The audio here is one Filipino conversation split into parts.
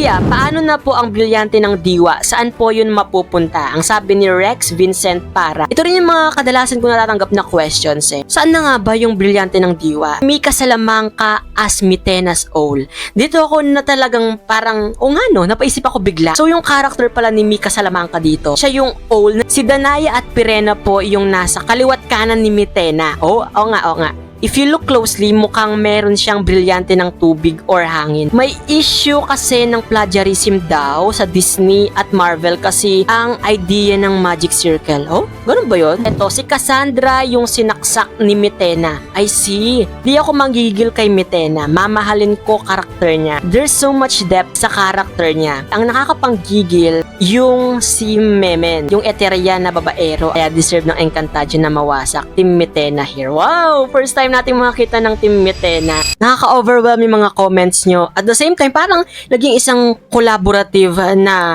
Kuya, paano na po ang brilyante ng diwa? Saan po yun mapupunta? Ang sabi ni Rex Vincent Para. Ito rin yung mga kadalasan ko natatanggap na questions eh. Saan na nga ba yung brilyante ng diwa? Mika Salamanca as Mitena's Owl. Dito ako na talagang parang, napaisip ako bigla. So yung character pala ni Mika Salamanca dito, siya yung Owl. Si Danaya at Pirena po yung nasa kaliwat kanan ni Mitena. Oo nga. If you look closely, mukhang meron siyang brilyante ng tubig or hangin. May issue kasi ng plagiarism daw sa Disney at Marvel kasi ang idea ng Magic Circle. Oh, ganun ba yun? Ito, si Cassandra yung sinaksak ni Mitena. I see. Di ako manggigil kay Mitena. Mamahalin ko karakter niya. There's so much depth sa karakter niya. Ang nakakapanggigil, yung si Memen, yung Eteria na babaero. Kaya deserve ng Encantadia na mawasak. Team Mitena here. Wow! First time natin makakita ng Team Mitena. Nakaka-overwhelm yung mga comments nyo. At the same time, parang naging isang collaborative na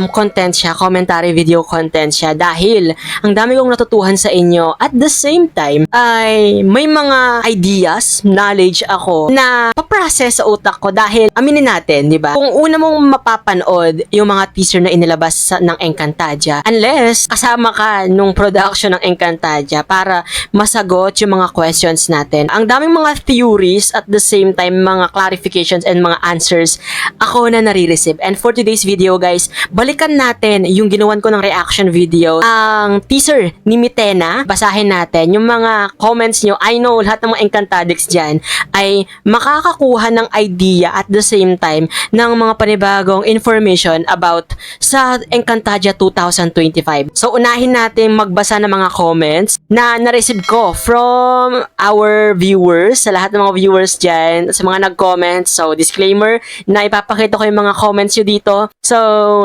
content siya, commentary video content siya dahil ang dami kong natutuhan sa inyo. At the same time, ay may mga ideas, knowledge ako na paprocess sa utak ko dahil aminin natin, di ba? Kung una mong mapapanood yung mga teaser na inilabas ng Encantadia, unless kasama ka nung production ng Encantadia para masagot yung mga questions natin. Ang daming mga theories at the same time mga clarifications and mga answers ako na nare-receive. And for today's video guys, balikan natin yung ginawan ko ng reaction video. Ang teaser ni Mitena, basahin natin yung mga comments nyo. I know lahat ng mga Encantadix dyan ay makakakuha ng idea at the same time ng mga panibagong information about sa Encantadia 2025. So unahin natin magbasa ng mga comments na na-receive ko from our viewers, sa lahat ng mga viewers dyan, sa mga nag-comment. So, disclaimer na ipapakita ko yung mga comments nyo dito. So,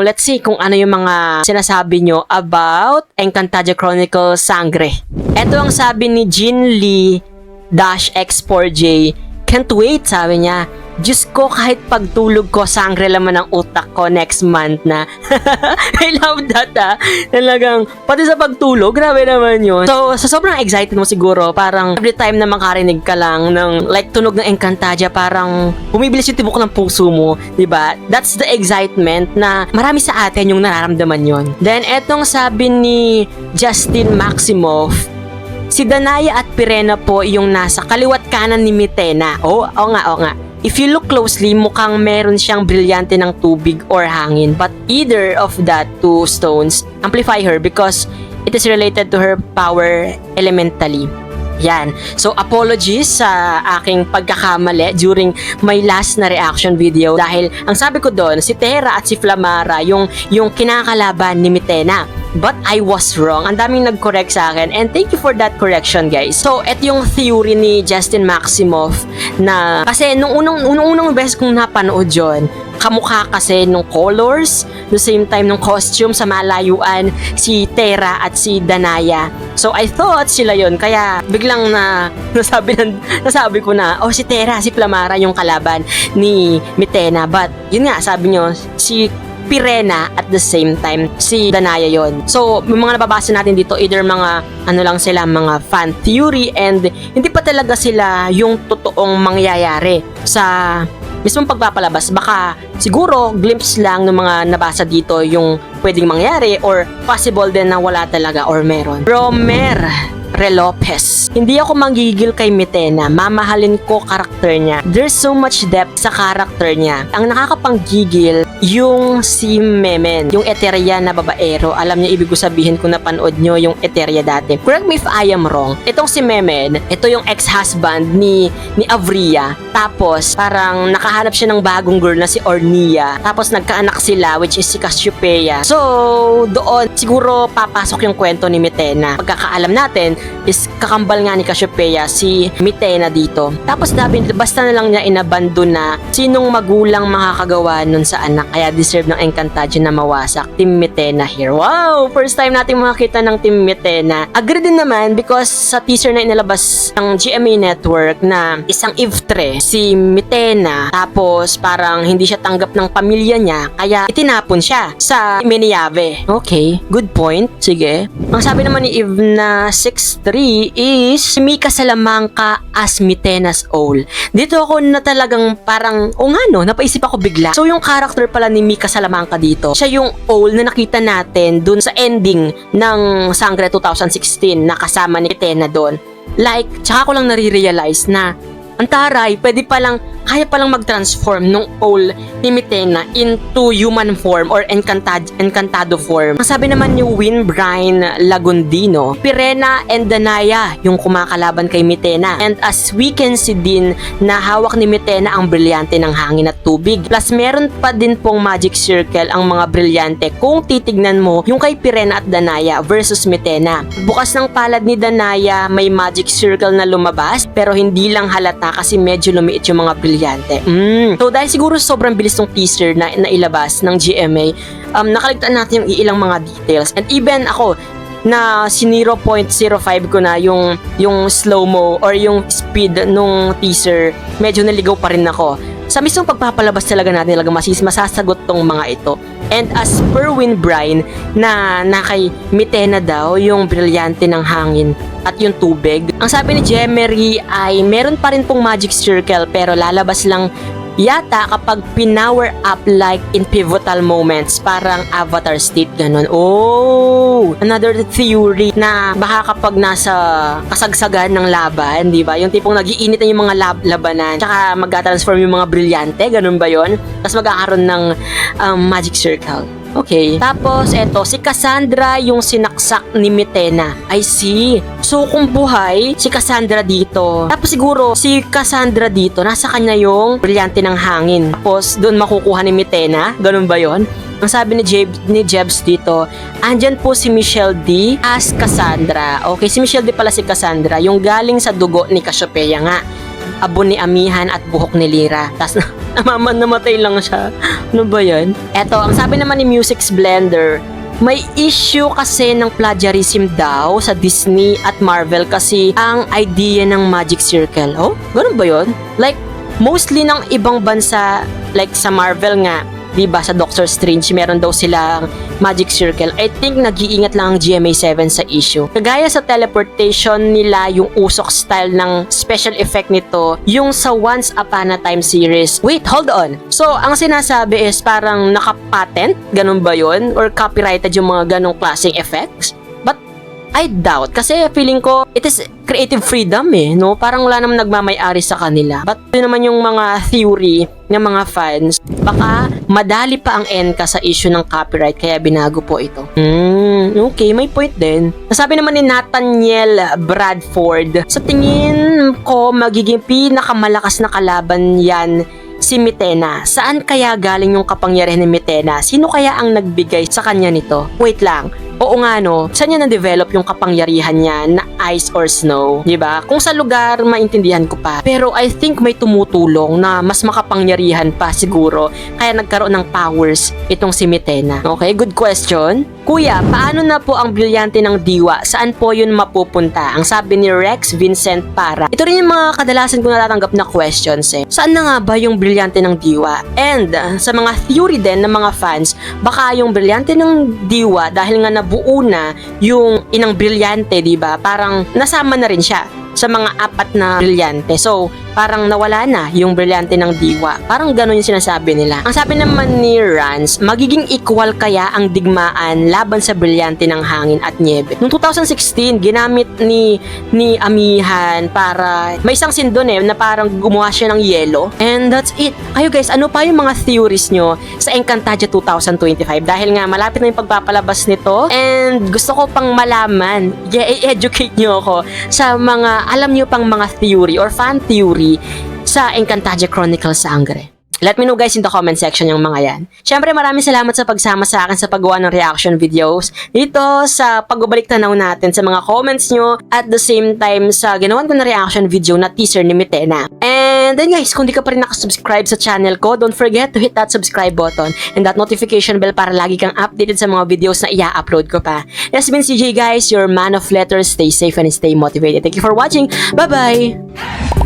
let's see kung ano yung mga sinasabi nyo about Encantadia Chronicles Sangre. Ito ang sabi ni Jin Lee -X4J. Can't wait, sabi niya. Diyos ko, kahit pagtulog ko, sangre laman ang utak ko next month na. I love that Talagang, pati sa pagtulog, grabe naman yun. So, sa sobrang excited mo siguro, parang every time na makarinig ka lang ng like tunog ng Encantadia, parang bumibilis yung tibok ng puso mo, diba? That's the excitement na marami sa atin yung nararamdaman yun. Then, etong sabi ni Justin Maximoff, si Danaya at Pirena po yung nasa kaliwat kanan ni Mitena. Oo nga. If you look closely, mukhang meron siyang brilyante ng tubig or hangin. But either of that two stones amplify her because it is related to her power elementally. Yan. So, apologies sa aking pagkakamali during my last na reaction video dahil ang sabi ko doon, si Terra at si Flamara yung kinakalaban ni Mitena. But I was wrong. Ang daming nag-correct sa akin and thank you for that correction guys. So, eto yung theory ni Justin Maximoff na kasi nung unang beses kong napanood yun, kamukha kasi nung colors, the same time nung costume sa malayuan, si Terra at si Danaya. So, I thought sila yon kaya biglang nasabi ko na, si Terra, si Flamara yung kalaban ni Mitena. But, yun nga, sabi nyo, si Pirena at the same time si Danaya yon. So, may mga nababasa natin dito either mga mga fan theory and hindi pa talaga sila yung totoong mangyayari sa mismong pagpapalabas. Baka siguro glimpse lang ng mga nabasa dito yung pwedeng mangyari or possible din na wala talaga or meron. Romer Relopez. Hindi ako manggigil kay Mitena. Mamahalin ko karakter niya. There's so much depth sa karakter niya. Ang nakakapanggigil, yung si Memen, yung Eteria na babaero. Alam niyo ibig ko sabihin kung napanood nyo yung Eteria dati. Correct me if I am wrong. Itong si Memen, ito yung ex-husband ni Avria. Tapos, parang nakahanap siya ng bagong girl na si Ornia. Tapos, nagkaanak sila, which is si Cassiopeia. So, doon, siguro papasok yung kwento ni Mitena. Pagkakaalam natin, is kakambal nga ni Cassiopeia si Mitena dito. Tapos basta na lang niya inabandon na sinong magulang makakagawa nun sa anak kaya deserve ng Encantadia na mawasak. Team Mitena here. Wow! First time natin makakita ng Team Mitena. Agree din naman because sa teaser na inilabas ng GMA Network na isang Ivtre si Mitena tapos parang hindi siya tanggap ng pamilya niya kaya itinapon siya sa Miniave. Okay, good point. Sige. Ang sabi naman ni Eve na 6'3" is si Mika Salamanca as Mitena's Owl. Dito ako na talagang parang, napaisip ako bigla. So yung character pala ni Mika Salamanca dito. Siya yung owl na nakita natin dun sa ending ng Sangre 2016 na kasama ni Tena doon. Like, tsaka ko lang nare-realize na ang taray, kaya palang mag-transform nung owl ni Mitena into human form or encantado form. Ang sabi naman ni Winbrine Lagundino, Pirena and Danaya yung kumakalaban kay Mitena. And as we can see din na hawak ni Mitena ang brilyante ng hangin at tubig. Plus meron pa din pong magic circle ang mga brilyante kung titignan mo yung kay Pirena at Danaya versus Mitena. Bukas ng palad ni Danaya, may magic circle na lumabas pero hindi lang halata kasi medyo lumiit yung mga brilyante. So dahil siguro sobrang bilis ng teaser na ilabas ng GMA, nakaligtaan natin yung ilang mga details. And even ako, na si 0.05 ko na yung slow-mo or yung speed nung teaser, medyo naligaw pa rin ako. Sa mismong pagpapalabas talaga natin masasagot tong mga ito. And as per Winbrine na kay Mitena daw yung brilyante ng hangin at yung tubig. Ang sabi ni Jemery ay meron pa rin pong magic circle pero lalabas lang yata kapag pinower up like in pivotal moments, parang avatar state, ganun. Oh! Another theory na baka kapag nasa kasagsagan ng laban, di ba? Yung tipong nagiinit na yung mga labanan, tsaka mag-transform yung mga brilyante, ganun ba yon? Tapos magkakaroon ng magic circle. Okay. Tapos, eto, si Cassandra yung sinaksak ni Mitena. I see. So, kung buhay, si Cassandra dito. Tapos siguro, si Cassandra dito, nasa kanya yung brilyante ng hangin. Tapos, doon makukuha ni Mitena. Ganun ba yon? Ang sabi ni Jebs dito, andyan po si Michelle D as Cassandra. Okay, si Michelle D pala si Cassandra, yung galing sa dugo ni Cassiopeia nga. Abo ni Amihan at buhok ni Lyra. Tapos namatay lang siya. Ano ba yan? Eto, ang sabi naman ni Music's Blender, may issue kasi ng plagiarism daw sa Disney at Marvel kasi ang idea ng Magic Circle. Oh, ganun ba yun? Like, mostly ng ibang bansa, like sa Marvel nga, diba sa Doctor Strange, meron daw silang magic circle. I think nag-iingat lang ang GMA7 sa issue. Kagaya sa teleportation nila, yung usok style ng special effect nito, yung sa Once Upon a Time series. Wait, hold on. So, ang sinasabi is parang nakapatent? Ganun ba yun? Or copyrighted yung mga ganong klaseng effects? But I doubt. Kasi feeling ko, it is creative freedom no? Parang wala naman nagmamay-ari sa kanila. But yun naman yung mga theory ng mga fans, baka madali pa ang ENCA sa issue ng copyright kaya binago po ito. Okay, may point din. Nasabi naman ni Nathaniel Bradford, sa tingin ko magiging pinakamalakas na kalaban yan si Mitena. Saan kaya galing yung kapangyarihan ni Mitena? Sino kaya ang nagbigay sa kanya nito? Wait lang. Oo nga no, saan niya na-develop yung kapangyarihan niya na ice or snow? Diba? Kung sa lugar, maintindihan ko pa. Pero I think may tumutulong na mas makapangyarihan pa siguro kaya nagkaroon ng powers itong si Mitena. Okay, good question. Kuya, paano na po ang brilyante ng diwa? Saan po yun mapupunta? Ang sabi ni Rex Vincent Para. Ito rin yung mga kadalasan ko natatanggap na questions Saan na nga ba yung brilyante ng diwa? And sa mga theory din ng mga fans, baka yung brilyante ng diwa dahil nga nabuo na yung inang brilyante, diba? Parang nasama na rin siya sa mga apat na brilyante. So, parang nawala na yung brilyante ng diwa. Parang gano'n yung sinasabi nila. Ang sabi naman ni Rans, magiging equal kaya ang digmaan laban sa brilyante ng hangin at niebe. Noong 2016, ginamit ni Amihan para may isang scene doon na parang gumawa siya ng yelo. And that's it. Kayo guys, ano pa yung mga theories nyo sa Encantadia 2025? Dahil nga malapit na yung pagpapalabas nito and gusto ko pang malaman, i-educate nyo ako sa mga alam nyo pang mga theory or fan theory sa Encantadia Chronicles Sangre. Let me know guys in the comment section yung mga yan. Syempre maraming salamat sa pagsama sa akin sa paggawa ng reaction videos dito sa pagbabalik tanaw natin sa mga comments nyo at the same time sa ginawan ko na reaction video na teaser ni Mitena. And then guys, kung di ka pa rin nakasubscribe sa channel ko, don't forget to hit that subscribe button and that notification bell para lagi kang updated sa mga videos na i-upload ko pa. This has been CJ guys, your man of letters. Stay safe and stay motivated. Thank you for watching. Bye-bye!